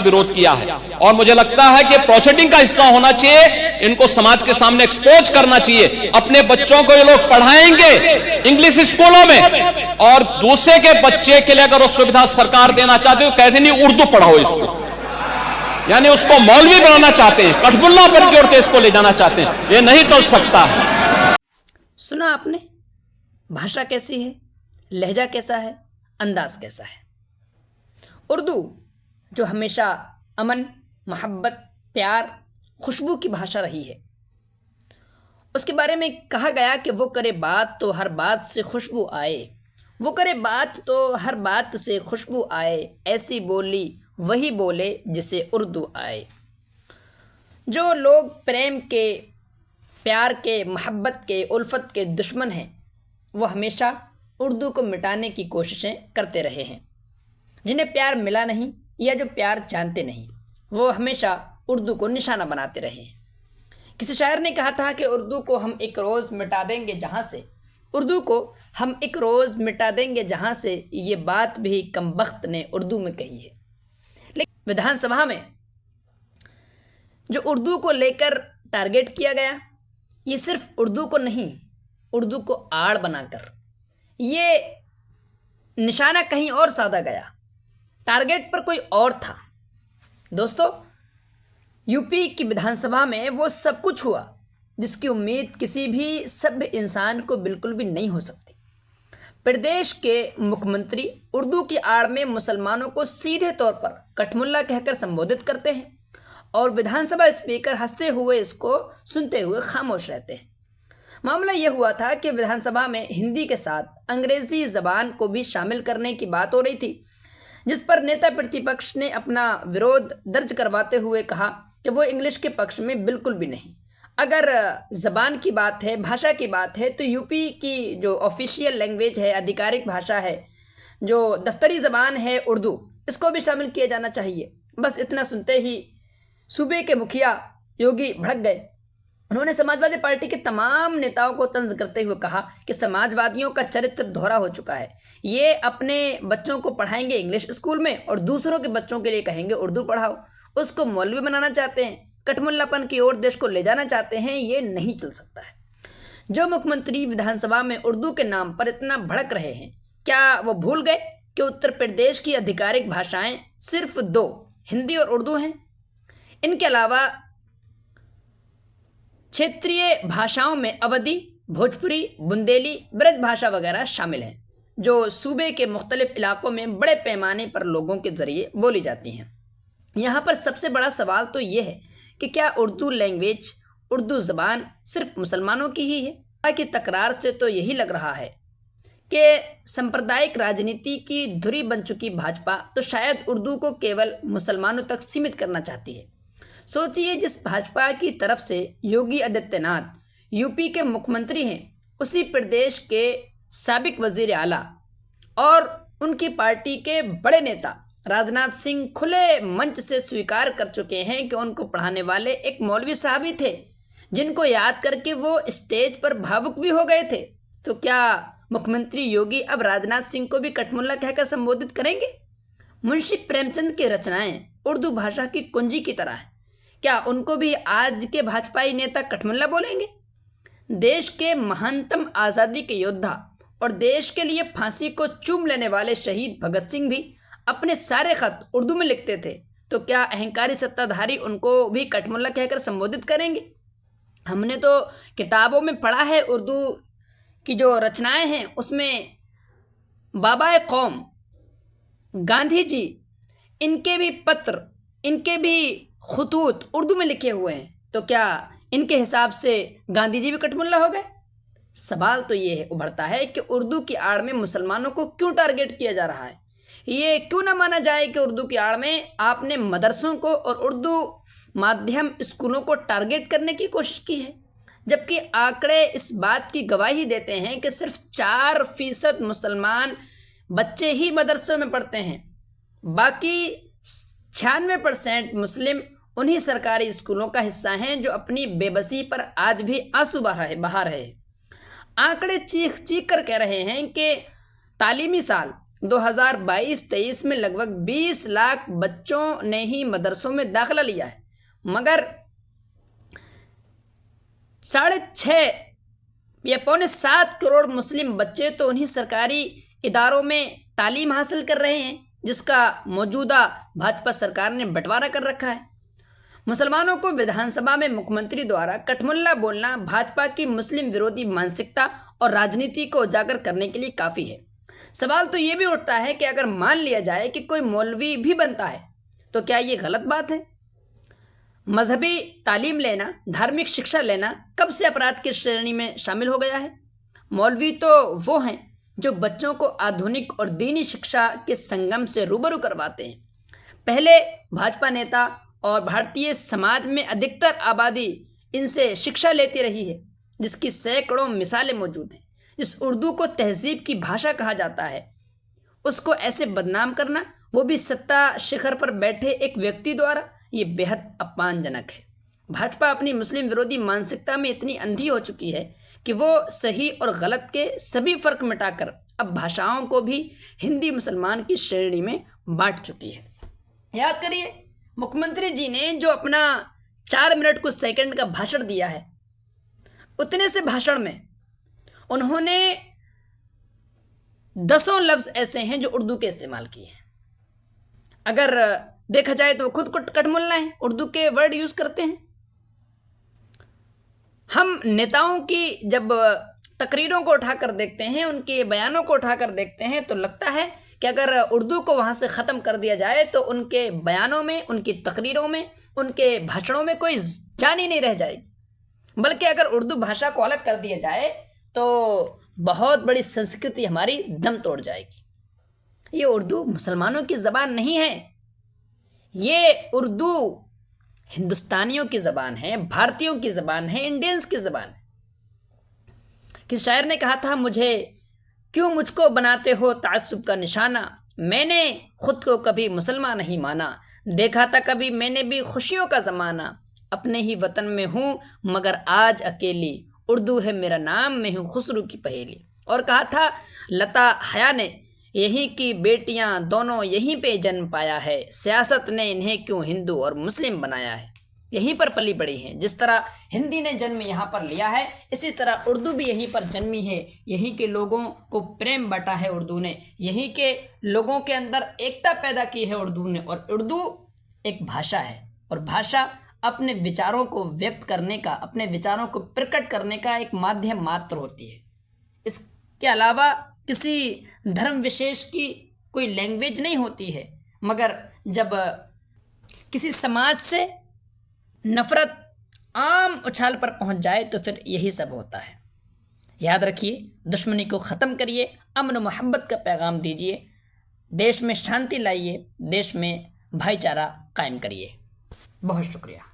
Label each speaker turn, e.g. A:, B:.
A: विरोध किया है। और मुझे लगता है कि प्रोसीडिंग का हिस्सा होना चाहिए, इनको समाज के सामने एक्सपोज करना चाहिए। अपने बच्चों को ये लोग पढ़ाएंगे इंग्लिश स्कूलों में, और दूसरे के बच्चे के लिए अगर वो सुविधा सरकार देना चाहते हो, कहते नहीं उर्दू पढ़ाओ इसको, यानी उसको मौलवी बनाना चाहते हैं, कठमुल्ला बन के उड़ते इसको ले जाना चाहते हैं। ये नहीं चल सकता है।
B: सुना आपने, भाषा कैसी है, लहजा कैसा है, अंदाज कैसा है। उर्दू जो हमेशा अमन, मोहब्बत, प्यार, खुशबू की भाषा रही है, उसके बारे में कहा गया कि वो करे बात तो हर बात से खुशबू आए, वो करे बात तो हर बात से खुशबू आए, ऐसी बोली वही बोले जिसे उर्दू आए। जो लोग प्रेम के, प्यार के, मोहब्बत के, उल्फत के दुश्मन हैं, वो हमेशा उर्दू को मिटाने की कोशिशें करते रहे हैं। जिन्हें प्यार मिला नहीं या जो प्यार जानते नहीं, वो हमेशा उर्दू को निशाना बनाते रहे हैं। किसी शायर ने कहा था कि उर्दू को हम एक रोज़ मिटा देंगे जहाँ से, उर्दू को हम एक रोज़ मिटा देंगे जहाँ से, ये बात भी कमबख्त ने उर्दू में कही है। लेकिन विधानसभा में जो उर्दू को लेकर टारगेट किया गया, ये सिर्फ उर्दू को नहीं, उर्दू को आड़ बनाकर ये निशाना कहीं और साधा गया, टारगेट पर कोई और था। दोस्तों, यूपी की विधानसभा में वो सब कुछ हुआ जिसकी उम्मीद किसी भी सभ्य इंसान को बिल्कुल भी नहीं हो सकती। प्रदेश के मुख्यमंत्री उर्दू की आड़ में मुसलमानों को सीधे तौर पर कठमुल्ला कहकर संबोधित करते हैं और विधानसभा स्पीकर हंसते हुए इसको सुनते हुए खामोश रहते हैं। मामला यह हुआ था कि विधानसभा में हिंदी के साथ अंग्रेजी ज़बान को भी शामिल करने की बात हो रही थी, जिस पर नेता प्रतिपक्ष ने अपना विरोध दर्ज करवाते हुए कहा कि वो इंग्लिश के पक्ष में बिल्कुल भी नहीं। अगर ज़बान की बात है, भाषा की बात है, तो यूपी की जो ऑफिशियल लैंग्वेज है, आधिकारिक भाषा है, जो दफ्तरी ज़बान है उर्दू, इसको भी शामिल किया जाना चाहिए। बस इतना सुनते ही सूबे के मुखिया योगी भड़क गए। उन्होंने समाजवादी पार्टी के तमाम नेताओं को तंज करते हुए कहा कि समाजवादियों का चरित्र दोहरा हो चुका है। ये अपने बच्चों को पढ़ाएंगे इंग्लिश स्कूल में और दूसरों के बच्चों के लिए कहेंगे उर्दू पढ़ाओ। उसको मौलवी बनाना चाहते हैं, कठमुल्लापन की ओर देश को ले जाना चाहते हैं। ये नहीं चल सकता है। जो मुख्यमंत्री विधानसभा में उर्दू के नाम पर इतना भड़क रहे हैं, क्या वो भूल गए कि उत्तर प्रदेश की आधिकारिक भाषाएं सिर्फ दो, हिंदी और उर्दू हैं? इनके अलावा क्षेत्रीय भाषाओं में अवधी, भोजपुरी, बुंदेली, ब्रज भाषा वगैरह शामिल हैं, जो सूबे के मुख्तलिफ इलाकों में बड़े पैमाने पर लोगों के ज़रिए बोली जाती हैं। यहाँ पर सबसे बड़ा सवाल तो ये है कि क्या उर्दू लैंग्वेज, उर्दू ज़बान सिर्फ मुसलमानों की ही है? कि तकरार से तो यही लग रहा है कि सांप्रदायिक राजनीति की धुरी बन चुकी भाजपा तो शायद उर्दू को केवल मुसलमानों तक सीमित करना चाहती है। सोचिए, जिस भाजपा की तरफ से योगी आदित्यनाथ यूपी के मुख्यमंत्री हैं, उसी प्रदेश के साबिक वजीर आला और उनकी पार्टी के बड़े नेता राजनाथ सिंह खुले मंच से स्वीकार कर चुके हैं कि उनको पढ़ाने वाले एक मौलवी साहब ही थे, जिनको याद करके वो स्टेज पर भावुक भी हो गए थे। तो क्या मुख्यमंत्री योगी अब राजनाथ सिंह को भी कठमुल्ला कहकर संबोधित करेंगे? मुंशी प्रेमचंद की रचनाएं उर्दू भाषा की कुंजी की तरह हैं, क्या उनको भी आज के भाजपाई नेता कठमुल्ला बोलेंगे? देश के महानतम आज़ादी के योद्धा और देश के लिए फांसी को चूम लेने वाले शहीद भगत सिंह भी अपने सारे खत उर्दू में लिखते थे, तो क्या अहंकारी सत्ताधारी उनको भी कठमुल्ला कहकर संबोधित करेंगे? हमने तो किताबों में पढ़ा है, उर्दू की जो रचनाएं हैं उसमें बाबा कौम गांधी जी, इनके भी पत्र, इनके भी खुतूत उर्दू में लिखे हुए हैं, तो क्या इनके हिसाब से गांधी जी भी कठमुल्ला हो गए? सवाल तो ये उभरता है कि उर्दू की आड़ में मुसलमानों को क्यों टारगेट किया जा रहा है? ये क्यों ना माना जाए कि उर्दू की आड़ में आपने मदरसों को और उर्दू माध्यम स्कूलों को टारगेट करने की कोशिश की है, जबकि आंकड़े इस बात की गवाही देते हैं कि सिर्फ 4% मुसलमान बच्चे ही मदरसों में पढ़ते हैं, बाकी 96% मुस्लिम उन्हीं सरकारी स्कूलों का हिस्सा हैं जो अपनी बेबसी पर आज भी आंसू बहा रहे हैं। आंकड़े चीख चीख कर कह रहे हैं कि तालीमी साल 2022-23 में लगभग 20 लाख बच्चों ने ही मदरसों में दाखिला लिया है, मगर 6.5 या 6.75 करोड़ मुस्लिम बच्चे तो उन्हीं सरकारी इदारों में तालीम हासिल कर रहे हैं जिसका मौजूदा भाजपा सरकार ने बंटवारा कर रखा है। मुसलमानों को विधानसभा में मुख्यमंत्री द्वारा कठमुल्ला बोलना भाजपा की मुस्लिम विरोधी मानसिकता और राजनीति को उजागर करने के लिए काफ़ी है। सवाल तो ये भी उठता है कि अगर मान लिया जाए कि कोई मौलवी भी बनता है तो क्या ये गलत बात है? मजहबी तालीम लेना, धार्मिक शिक्षा लेना कब से अपराध की श्रेणी में शामिल हो गया है? मौलवी तो वो हैं जो बच्चों को आधुनिक और दीनी शिक्षा के संगम से रूबरू करवाते हैं। पहले भाजपा नेता और भारतीय समाज में अधिकतर आबादी इनसे शिक्षा लेती रही है, जिसकी सैकड़ों मिसालें मौजूद हैं। जिस उर्दू को तहजीब की भाषा कहा जाता है, उसको ऐसे बदनाम करना, वो भी सत्ता शिखर पर बैठे एक व्यक्ति द्वारा, ये बेहद अपमानजनक है। भाजपा अपनी मुस्लिम विरोधी मानसिकता में इतनी अंधी हो चुकी है कि वो सही और गलत के सभी फर्क मिटाकर अब भाषाओं को भी हिंदी मुसलमान की श्रेणी में बांट चुकी है। याद करिए, मुख्यमंत्री जी ने जो अपना 4 मिनट कुछ सेकंड का भाषण दिया है, उतने से भाषण में उन्होंने दसों लफ्ज ऐसे हैं जो उर्दू के इस्तेमाल किए हैं। अगर देखा जाए तो खुद को कठमुल्ला है, उर्दू के वर्ड यूज करते हैं। हम नेताओं की जब तकरीरों को उठाकर देखते हैं, उनके बयानों को उठाकर देखते हैं, तो लगता है कि अगर उर्दू को वहाँ से ख़त्म कर दिया जाए तो उनके बयानों में, उनकी तकरीरों में, उनके भाषणों में कोई जान ही नहीं रह जाएगी। बल्कि अगर उर्दू भाषा को अलग कर दिया जाए तो बहुत बड़ी संस्कृति हमारी दम तोड़ जाएगी। ये उर्दू मुसलमानों की ज़बान नहीं है, ये उर्दू हिंदुस्तानियों की ज़बान है, भारतीयों की ज़बान है, इंडियंस की ज़बान है। किस शायर ने कहा था, क्यों मुझको बनाते हो ताज्जुब का निशाना, मैंने खुद को कभी मुसलमान नहीं माना, देखा था कभी मैंने भी खुशियों का ज़माना, अपने ही वतन में हूँ मगर आज अकेली, उर्दू है मेरा नाम, मैं हूँ खुसरू की पहेली। और कहा था लता हया ने, यहीं की बेटियां दोनों यहीं पे जन्म पाया है, सियासत ने इन्हें क्यों हिंदू और मुस्लिम बनाया है। यहीं पर पली बड़ी हैं। जिस तरह हिंदी ने जन्म यहाँ पर लिया है, इसी तरह उर्दू भी यहीं पर जन्मी है। यहीं के लोगों को प्रेम बांटा है उर्दू ने, यहीं के लोगों के अंदर एकता पैदा की है उर्दू ने। और उर्दू एक भाषा है, और भाषा अपने विचारों को व्यक्त करने का, अपने विचारों को प्रकट करने का एक माध्यम मात्र होती है। इसके अलावा किसी धर्म विशेष की कोई लैंग्वेज नहीं होती है। मगर जब किसी समाज से नफरत आम उछाल पर पहुंच जाए तो फिर यही सब होता है। याद रखिए, दुश्मनी को ख़त्म करिए, अमन और मोहब्बत का पैगाम दीजिए, देश में शांति लाइए, देश में भाईचारा कायम करिए। बहुत शुक्रिया।